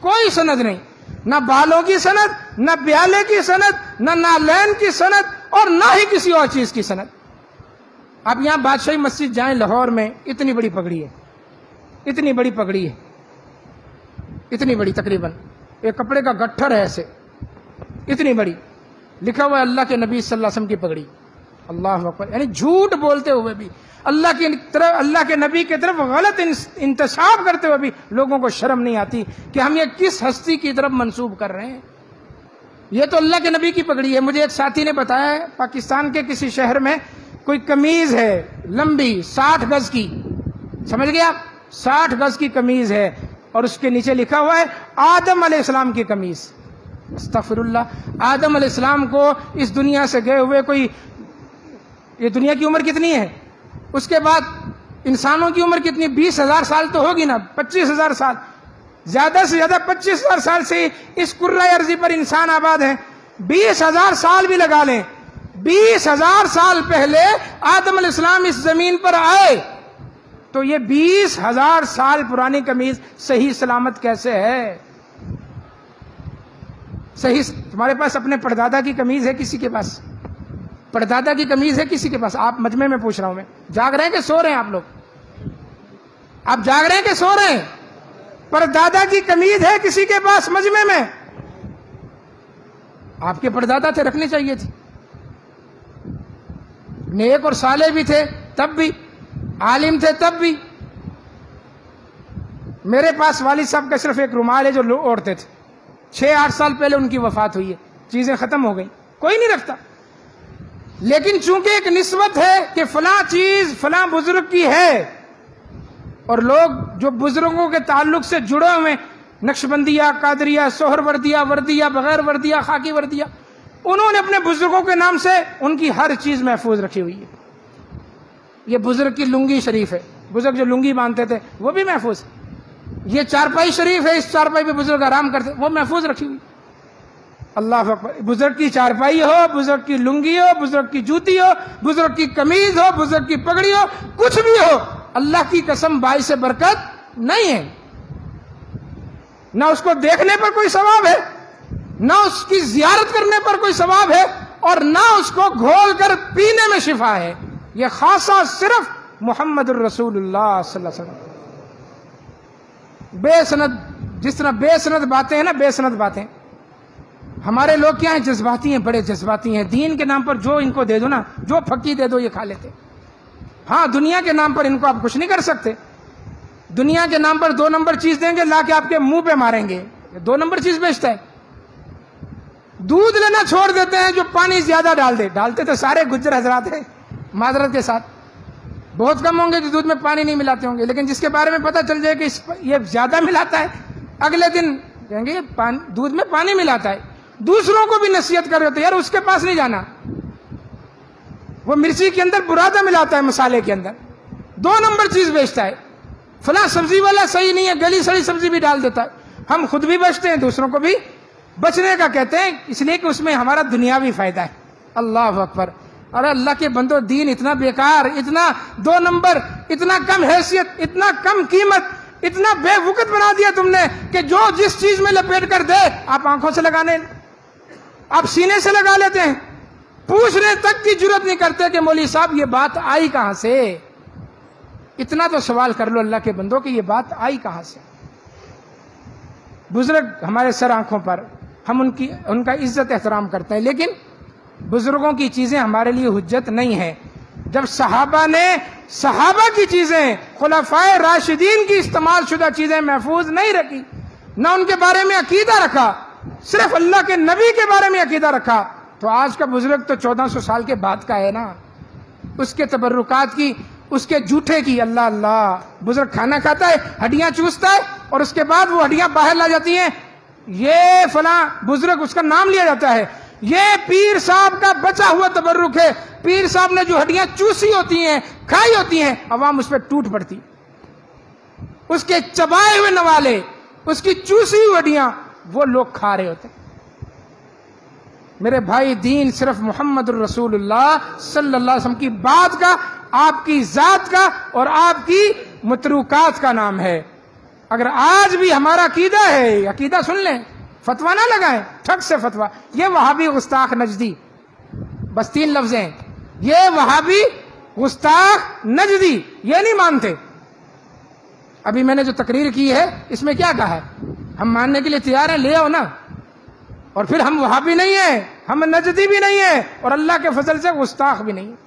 کوئی سند نہیں، نہ بالوں کی سند، نہ پیالے کی سند، نہ نالین کی سند، اور نہ ہی کسی اور چیز کی سند۔ آپ یہاں بادشاہی مسجد جائیں لاہور میں، اتنی بڑی پگڑی ہے، اتنی بڑی پگڑی ہے، اتنی بڑی، تقریباً ایک کپڑے کا گٹھر ہے ایسے، اتنی بڑی، لکھا ہوا ہے اللہ کے نبی صلی اللہ علیہ وسلم کی پگڑی۔ اللہ اکبر، یعنی جھوٹ بولتے ہوئے بھی، اللہ کے نبی کی طرف غلط انتساب کرتے ہوئے بھی لوگوں کو شرم نہیں آتی کہ ہم یہ کس ہستی کی طرف منسوب کر رہے ہیں۔ یہ تو اللہ کے نبی کی پگڑی ہے۔ مجھے ایک ساتھی نے بتایا ہے، پاکستان کے کسی شہر میں کوئی قمیض ہے لمبی 60 گز کی، سمجھ گئے آپ، 60 گز کی قمیض ہے، اور اس کے نیچے لکھا ہوا ہے آدم علیہ السلام کی قمیض۔ استغفر اللہ، آدم علیہ السلام کو اس دنیا سے گئے ہوئے کوئی یہ دنیا کی عمر کتنی ہے؟ اس کے بعد انسانوں کی عمر کتنی؟ 20,000 سال تو ہوگی نا، 25,000 سال، زیادہ سے زیادہ 25,000 سال سے اس کرۂ ارضی پر انسان آباد ہیں۔ 20,000 سال بھی لگا لیں، 20,000 سال پہلے آدم علیہ السلام اس زمین پر آئے تو یہ 20,000 سال پرانی قمیض صحیح سلامت کیسے ہے؟ صحیح تمہارے پاس اپنے پردادا کی قمیض ہے کسی کے پاس؟ پردادا کی قمیض ہے کسی کے پاس؟ آپ مجمع میں پوچھ رہا ہوں میں، جاگ رہے ہیں کہ سو رہے ہیں آپ لوگ؟ آپ جاگ رہے ہیں کہ سو رہے ہیں؟ پردادا کی قمیض ہے کسی کے پاس مجمع میں؟ آپ کے پردادا تھے، رکھنی چاہیے تھی، نیک اور صالح بھی تھے تب بھی، عالم تھے تب بھی۔ میرے پاس والد صاحب کا صرف ایک رومال ہے جو لوگ اوڑھتے تھے، 6-8 سال پہلے ان کی وفات ہوئی ہے، چیزیں ختم ہو گئی، کوئی نہیں رکھتا۔ لیکن چونکہ ایک نسبت ہے کہ فلاں چیز فلاں بزرگ کی ہے، اور لوگ جو بزرگوں کے تعلق سے جڑے ہوئے، نقشبندیہ، قادریہ، سہر وردیہ، وردیہ، بغیر وردیہ، خاکی وردیہ، انہوں نے اپنے بزرگوں کے نام سے ان کی ہر چیز محفوظ رکھی ہوئی ہے۔ یہ بزرگ کی لنگی شریف ہے، بزرگ جو لنگی باندھتے تھے وہ بھی محفوظ ہے۔ یہ چارپائی شریف ہے، اس چارپائی پہ بزرگ آرام کرتے، وہ محفوظ رکھی ہوئی۔ اللہ اکبر! بزرگ کی چارپائی ہو، بزرگ کی لنگی ہو، بزرگ کی جوتی ہو، بزرگ کی قمیض ہو، بزرگ کی پگڑی ہو، کچھ بھی ہو، اللہ کی قسم باعث برکت نہیں ہے۔ نہ اس کو دیکھنے پر کوئی ثواب ہے، نہ اس کی زیارت کرنے پر کوئی ثواب ہے، اور نہ اس کو گھول کر پینے میں شفا ہے۔ یہ خاصہ صرف محمد الرسول اللہ صلی اللہ علیہ وسلم۔ بے سند، جس طرح بے سند باتیں ہیں نا، بے سند باتیں، ہمارے لوگ کیا ہیں؟ جذباتی ہیں، بڑے جذباتی ہیں۔ دین کے نام پر جو ان کو دے دو نا، جو پھکی دے دو یہ کھا لیتے۔ ہاں، دنیا کے نام پر ان کو آپ کچھ نہیں کر سکتے۔ دنیا کے نام پر 2 نمبر چیز دیں گے، لا کے آپ کے منہ پہ ماریں گے۔ 2 نمبر چیز بیچتا ہے۔ دودھ لینا چھوڑ دیتے ہیں جو پانی زیادہ ڈالتے تو سارے گجر حضرات ہیں، معذرت کے ساتھ بہت کم ہوں گے جو دودھ میں پانی نہیں ملاتے ہوں گے، لیکن جس کے بارے میں پتہ چل جائے کہ یہ زیادہ ملاتا ہے، اگلے دن کہیں گے دودھ میں پانی ملاتا ہے۔ دوسروں کو بھی نصیحت کر رہے ہوتے، یار اس کے پاس نہیں جانا، وہ مرچی کے اندر برادہ ملاتا ہے، مسالے کے اندر 2 نمبر چیز بیچتا ہے۔ فلاں سبزی والا صحیح نہیں ہے، گلی سڑی سبزی بھی ڈال دیتا ہے۔ ہم خود بھی بچتے ہیں، دوسروں کو بھی بچنے کا کہتے ہیں، اس لیے کہ اس میں ہمارا دنیاوی فائدہ ہے۔ اللہ اکبر! ارے اللہ کے بندو، دین اتنا بیکار، اتنا 2 نمبر، اتنا کم حیثیت، اتنا کم قیمت، اتنا بے وقت بنا دیا تم نے کہ جو جس چیز میں لپیٹ کر دے آپ آنکھوں سے لگانے، آپ سینے سے لگا لیتے ہیں، پوچھنے تک کی جرت نہیں کرتے کہ مولوی صاحب یہ بات آئی کہاں سے۔ اتنا تو سوال کر لو اللہ کے بندوں کہ یہ بات آئی کہاں سے۔ بزرگ ہمارے سر آنکھوں پر، ہم ان کا عزت احترام کرتے ہیں، لیکن بزرگوں کی چیزیں ہمارے لیے حجت نہیں ہے۔ جب صحابہ نے صحابہ کی چیزیں، خلفائے راشدین کی استعمال شدہ چیزیں محفوظ نہیں رکھی، نہ ان کے بارے میں عقیدہ رکھا، صرف اللہ کے نبی کے بارے میں عقیدہ رکھا، تو آج کا بزرگ تو 1400 سال کے بعد کا ہے نا۔ اس کے تبرکات کی، اس کے جھوٹے کی، اللہ اللہ، بزرگ کھانا کھاتا ہے، ہڈیاں چوستا ہے، اور اس کے بعد وہ ہڈیاں باہر لا جاتی ہیں، یہ فلاں بزرگ، اس کا نام لیا جاتا ہے، یہ پیر صاحب کا بچا ہوا تبرک ہے۔ پیر صاحب نے جو ہڈیاں چوسی ہوتی ہیں، کھائی ہوتی ہیں، عوام اس پہ ٹوٹ پڑتی، اس کے چبائے ہوئے نوالے، اس کی چوسی ہوئی ہڈیاں وہ لوگ کھا رہے ہوتے ہیں۔ میرے بھائی، دین صرف محمد الرسول اللہ صلی اللہ علیہ وسلم کی بات کا، آپ کی ذات کا اور آپ کی متروکات کا نام ہے۔ اگر آج بھی ہمارا عقیدہ ہے، عقیدہ سن لیں، فتویٰ نہ لگائیں، ٹھگ سے فتویٰ، یہ وہابی گستاخ نجدی، بس 3 لفظ ہیں، یہ وہابی گستاخ نجدی، یہ نہیں مانتے۔ ابھی میں نے جو تقریر کی ہے اس میں کیا کہا ہے؟ ہم ماننے کے لیے تیار ہیں، لے آؤ نا۔ اور پھر ہم وہابی نہیں ہیں، ہم نجدی بھی نہیں ہیں، اور اللہ کے فضل سے گستاخ بھی نہیں ہیں۔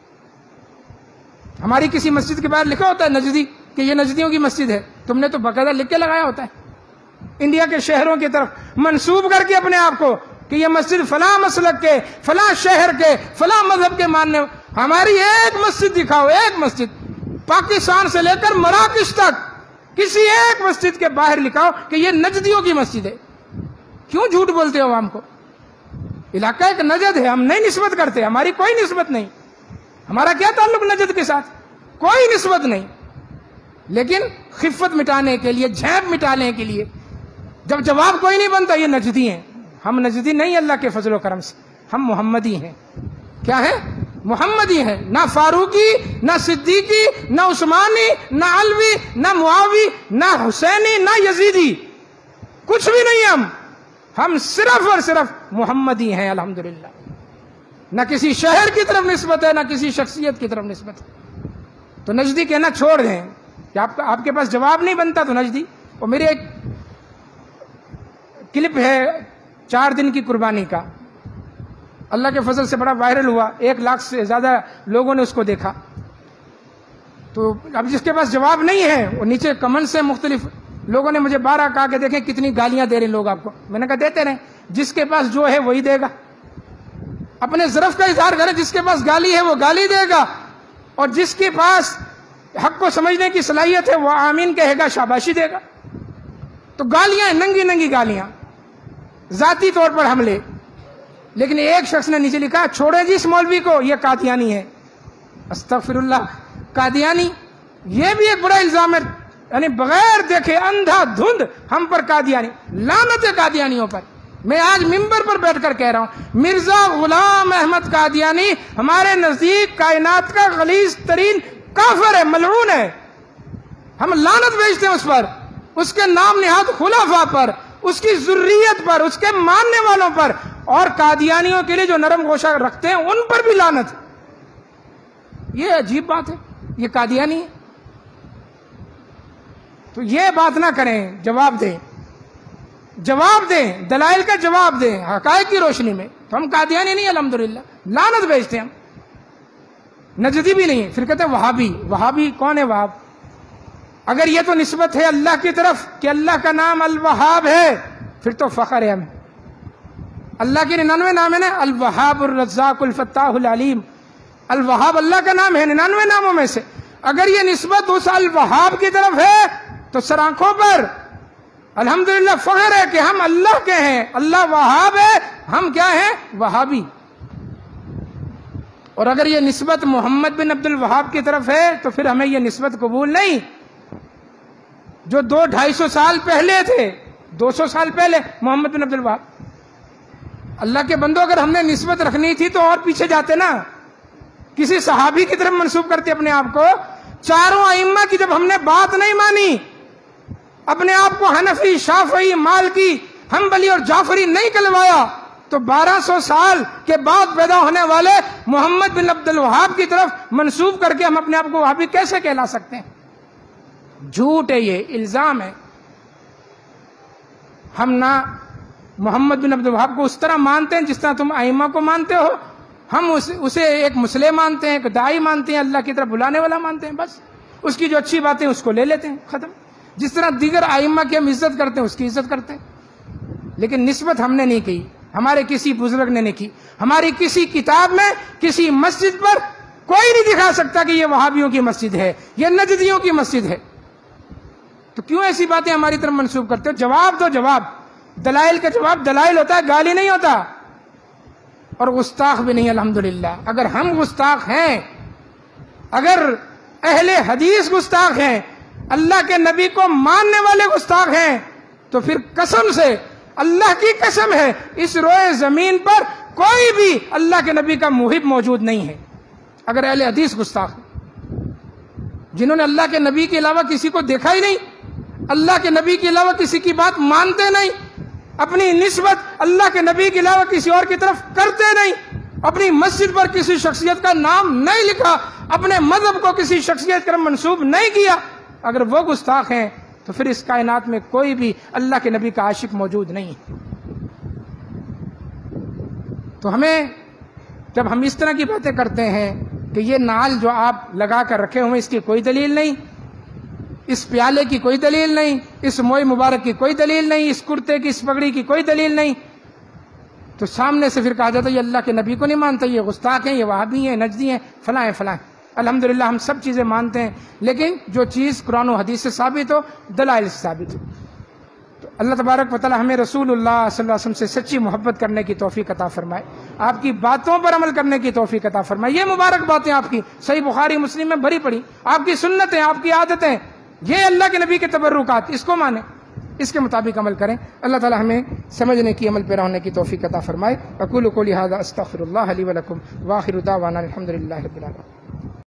ہماری کسی مسجد کے باہر لکھا ہوتا ہے نجدی، کہ یہ نجدیوں کی مسجد ہے، تم نے تو باقاعدہ لکھ کے لگایا ہوتا ہے، انڈیا کے شہروں کی طرف منسوب کر کے اپنے آپ کو کہ یہ مسجد فلاں مسلک کے، فلاں شہر کے، فلاں مذہب کے ماننے۔ ہماری ایک مسجد دکھاؤ، ایک مسجد، پاکستان سے لے کر مراکش تک کسی ایک مسجد کے باہر لکھاؤ کہ یہ نجدیوں کی مسجد ہے۔ کیوں جھوٹ بولتے ہو عوام کو؟ علاقہ ایک نجد ہے، ہم نہیں نسبت کرتے، ہماری کوئی نسبت نہیں۔ ہمارا کیا تعلق نجد کے ساتھ؟ کوئی نسبت نہیں. لیکن خفت مٹانے کے لیے، جھیپ مٹانے کے لیے جب جواب کوئی نہیں بنتا، یہ نجدی ہیں. ہم نجدی نہیں اللہ کے فضل و کرم سے، ہم محمدی ہیں. کیا ہے؟ محمدی ہیں. نہ فاروقی، نہ صدیقی، نہ عثمانی، نہ علوی، نہ معاوی، نہ حسینی، نہ یزیدی، کچھ بھی نہیں. ہم صرف اور صرف محمدی ہیں الحمدللہ. نہ کسی شہر کی طرف نسبت ہے، نہ کسی شخصیت کی طرف نسبت ہے. تو نجدی کہنا چھوڑ دیں کہ آپ کے پاس جواب نہیں بنتا تو نجدی. اور میرے ایک کلپ ہے 4 دن کی قربانی کا، اللہ کے فضل سے بڑا وائرل ہوا، 1 لاکھ سے زیادہ لوگوں نے اس کو دیکھا. تو اب جس کے پاس جواب نہیں ہے وہ نیچے کمنٹ سے مختلف لوگوں نے مجھے 12 کہا کہ دیکھیں کتنی گالیاں دے رہے ہیں لوگ آپ کو. میں نے کہا دیتے رہیں، جس کے پاس جو ہے وہی دے گا. اپنے ظرف کا اظہار کریں، جس کے پاس گالی ہے وہ گالی دے گا، اور جس کے پاس حق کو سمجھنے کی صلاحیت ہے وہ آمین کہے گا، شاباشی دے گا. تو گالیاں، ننگی ننگی گالیاں، ذاتی طور پر حملے. لیکن ایک شخص نے نیچے لکھا چھوڑے جی اس مولوی کو، یہ قادیانی ہے. استغفر اللہ، قادیانی، یہ بھی ایک بڑا الزام ہے. یعنی بغیر دیکھے اندھا دھند ہم پر قادیانی. لعنت ہے قادیانیوں پر. میں آج ممبر پر بیٹھ کر کہہ رہا ہوں، مرزا غلام احمد قادیانی ہمارے نزدیک کائنات کا غلیظ ترین کافر ہے، ملعون ہے. ہم لعنت بھیجتے ہیں اس پر، اس کے نام نہاد خلفاء پر، اس کی ذریت پر، اس کے ماننے والوں پر، اور قادیانیوں کے لیے جو نرم گوشہ رکھتے ہیں ان پر بھی لعنت. یہ عجیب بات ہے، یہ قادیانی ہے. تو یہ بات نہ کریں، جواب دیں، جواب دیں، دلائل کا جواب دیں حقائق کی روشنی میں. تو ہم قادیانی نہیں الحمدللہ، لعنت بھیجتے ہیں ہم. نجدی بھی نہیں. پھر کہتے ہیں وہابی. وہابی کون ہے وہاب؟ اگر یہ تو نسبت ہے اللہ کی طرف کہ اللہ کا نام الوہاب ہے، پھر تو فخر ہے ہمیں. اللہ کے 99 نام ہے نا، الوہاب، الرزاق، الفتاح، العلیم. الوہاب اللہ کا نام ہے 99 ناموں میں سے. اگر یہ نسبت اس الوہاب کی طرف ہے تو سر آنکھوں پر الحمدللہ فخر ہے کہ ہم اللہ کے ہیں. اللہ وہاب ہے، ہم کیا ہیں؟ وہابی. اور اگر یہ نسبت محمد بن عبد الوہاب کی طرف ہے تو پھر ہمیں یہ نسبت قبول نہیں. جو 200-250 سال پہلے تھے، 200 سال پہلے محمد بن عبد الوہاب. اللہ کے بندوں، اگر ہم نے نسبت رکھنی تھی تو اور پیچھے جاتے نا، کسی صحابی کی طرف منسوب کرتے اپنے آپ کو. چاروں ائمہ کی جب ہم نے بات نہیں مانی، اپنے آپ کو حنفی، شافعی، مالکی، حنبلی اور جعفری نہیں کلوایا، تو 1200 سال کے بعد پیدا ہونے والے محمد بن عبد الوہاب کی طرف منسوب کر کے ہم اپنے آپ کو وہابی کیسے کہلا سکتے ہیں؟ جھوٹ ہے، یہ الزام ہے. ہم نہ محمد بن عبد الوہاب کو اس طرح مانتے ہیں جس طرح تم ائمہ کو مانتے ہو. ہم اسے ایک مسلح مانتے ہیں، ایک داعی مانتے ہیں، اللہ کی طرف بلانے والا مانتے ہیں. بس اس کی جو اچھی باتیں اس کو لے لیتے ہیں، ختم. جس طرح دیگر ائمہ کی ہم عزت کرتے ہیں اس کی عزت کرتے ہیں. لیکن نسبت ہم نے نہیں کی، ہمارے کسی بزرگ نے نہیں کی. ہماری کسی کتاب میں کسی مسجد پر کوئی نہیں دکھا سکتا کہ یہ وہابیوں کی مسجد ہے، یہ نجدیوں کی مسجد ہے. تو کیوں ایسی باتیں ہماری طرف منسوب کرتے ہو؟ جواب دو. جواب، دلائل کا جواب دلائل ہوتا ہے، گالی نہیں ہوتا. اور گستاخ بھی نہیں الحمدللہ. اگر ہم گستاخ ہیں، اگر اہل حدیث گستاخ ہیں، اللہ کے نبی کو ماننے والے گستاخ ہیں، تو پھر قسم سے اللہ کی قسم ہے اس روئے زمین پر کوئی بھی اللہ کے نبی کا محب موجود نہیں ہے. اگر اہل حدیث گستاخ ہیں، جنہوں نے اللہ کے نبی کے علاوہ کسی کو دیکھا ہی نہیں، اللہ کے نبی کے علاوہ کسی کی بات مانتے نہیں، اپنی نسبت اللہ کے نبی کے علاوہ کسی اور کی طرف کرتے نہیں، اپنی مسجد پر کسی شخصیت کا نام نہیں لکھا، اپنے مذہب کو کسی شخصیت کی طرف منسوب نہیں کیا، اگر وہ گستاخ ہیں تو پھر اس کائنات میں کوئی بھی اللہ کے نبی کا عاشق موجود نہیں. تو ہمیں جب ہم اس طرح کی باتیں کرتے ہیں کہ یہ نال جو آپ لگا کر رکھے ہوئے اس کی کوئی دلیل نہیں، اس پیالے کی کوئی دلیل نہیں، اس موئے مبارک کی کوئی دلیل نہیں، اس کرتے کی، اس پگڑی کی کوئی دلیل نہیں، تو سامنے سے پھر کہا جاتا ہے یہ اللہ کے نبی کو نہیں مانتا، یہ گستاخ ہیں، یہ وہابی ہیں، نجدی ہیں، فلاں ہیں، فلاں ہیں. الحمدللہ ہم سب چیزیں مانتے ہیں، لیکن جو چیز قرآن و حدیث سے ثابت ہو، دلائل سے ثابت ہو. تو اللہ تبارک و تعالی ہمیں رسول اللہ صلی اللہ علیہ وسلم سے سچی محبت کرنے کی توفیق عطا فرمائے، آپ کی باتوں پر عمل کرنے کی توفیق عطا فرمائے۔ یہ مبارک باتیں آپ کی صحیح بخاری مسلم میں بھری پڑی، آپ کی سنتیں، آپ کی عادتیں، یہ اللہ کے نبی کے تبرکات، اس کو مانیں، اس کے مطابق عمل کریں۔ اللہ تعالی ہمیں سمجھنے کی، عمل پیرا ہونے کی توفیق عطا فرمائے۔ اقول قولی ھذا استغفر اللہ لی ولکم وآخر دعوانا الحمد للہ رب العالمین۔